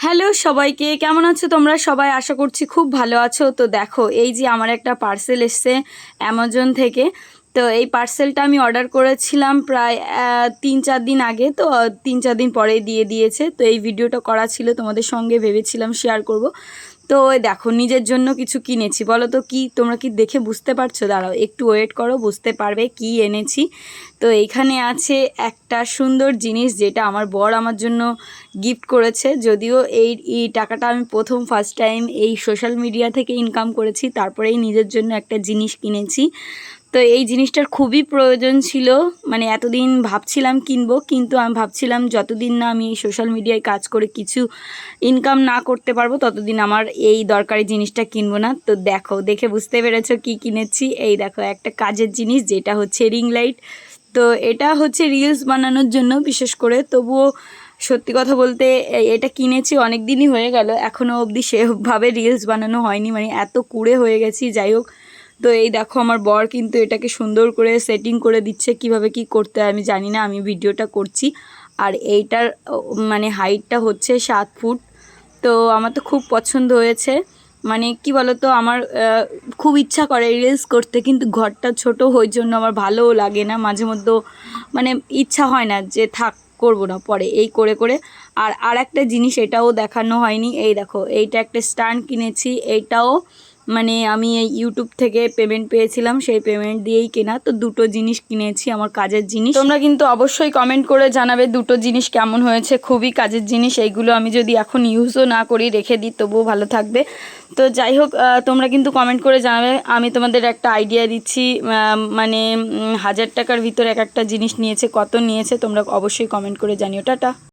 Hello সবাইকে, কেমন আছো তোমরা সবাই? আশা করছি খুব ভালো আছো। তো দেখো, এই যে আমার একটা পার্সেল এসছে অ্যামাজন থেকে। তো এই পার্সেলটা আমি অর্ডার করেছিলাম প্রায় 3-4 দিন আগে। তো 3-4 দিন পরেই দিয়ে দিয়েছে। তো এই ভিডিওটা করা ছিল, তোমাদের সঙ্গে ভেবেছিলাম শেয়ার করব। তো ওই দেখো, নিজের জন্য কিছু কিনেছি। বলো তো কি, তোমরা কি দেখে বুঝতে পারছো? দাঁড়াও, একটু ওয়েট করো, বুঝতে পারবে কি এনেছি। তো এইখানে আছে একটা সুন্দর জিনিস, যেটা আমার বর আমার জন্য গিফট করেছে। যদিও এই টাকাটা আমি ফার্স্ট টাইম এই সোশ্যাল মিডিয়া থেকে ইনকাম করেছি, তারপরেই নিজের জন্য একটা জিনিস কিনেছি। তো এই জিনিসটার খুবই প্রয়োজন ছিল। মানে এতদিন ভাবছিলাম কিনবো, কিন্তু আমি ভাবছিলাম যতদিন না আমি এই সোশ্যাল মিডিয়ায় কাজ করে কিছু ইনকাম না করতে পারবো, ততদিন আমার এই দরকারি জিনিসটা কিনবো না। তো দেখো, দেখে বুঝতে পেরেছো কি কিনেছি। এই দেখো, একটা কাজের জিনিস, যেটা হচ্ছে রিং লাইট। তো এটা হচ্ছে রিলস বানানোর জন্য বিশেষ করে। তবুও সত্যি কথা বলতে এটা কিনেছি অনেক দিনই হয়ে গেল, এখনও অবধি সেভাবে রিলস বানানো হয়নি, মানে এত কুড়ে হয়ে গেছি। যাই হোক, তো এই দেখো, আমার বর কিন্তু এটাকে সুন্দর করে সেটিং করে দিচ্ছে। কিভাবে কি করতে হয় আমি জানি না, আমি ভিডিওটা করছি। আর এইটার মানে হাইটটা হচ্ছে 7 ফুট। তো আমার তো খুব পছন্দ হয়েছে। মানে কি বলো তো, আমার খুব ইচ্ছা করে রিলস করতে, কিন্তু ঘরটা ছোট, ওই জন্য আমার ভালোও লাগে না। মাঝে মধ্যে মানে ইচ্ছা হয় না যে থাক, করবো না পরে, এই করে করে। আর একটা জিনিস, এটাও দেখানো হয়নি। এই দেখো, এইটা একটা স্ট্যান্ড কিনেছি। এইটাও মানে আমি এই ইউটিউব থেকে পেমেন্ট পেয়েছিলাম, সেই পেমেন্ট দিয়েই কেনা। তো দুটো জিনিস কিনেছি, আমার কাজের জিনিস। তোমরা কিন্তু অবশ্যই কমেন্ট করে জানাবে দুটো জিনিস কেমন হয়েছে। খুবই কাজের জিনিস এইগুলো। আমি যদি এখন ইউজও না করি, রেখে দিই, তবুও ভালো থাকবে। তো যাই হোক, তোমরা কিন্তু কমেন্ট করে জানাবে। আমি তোমাদের একটা আইডিয়া দিচ্ছি, মানে 1000 টাকার ভিতরে এক একটা জিনিস নিয়েছে, কত নিয়েছে তোমরা অবশ্যই কমেন্ট করে জানিও। টাটা।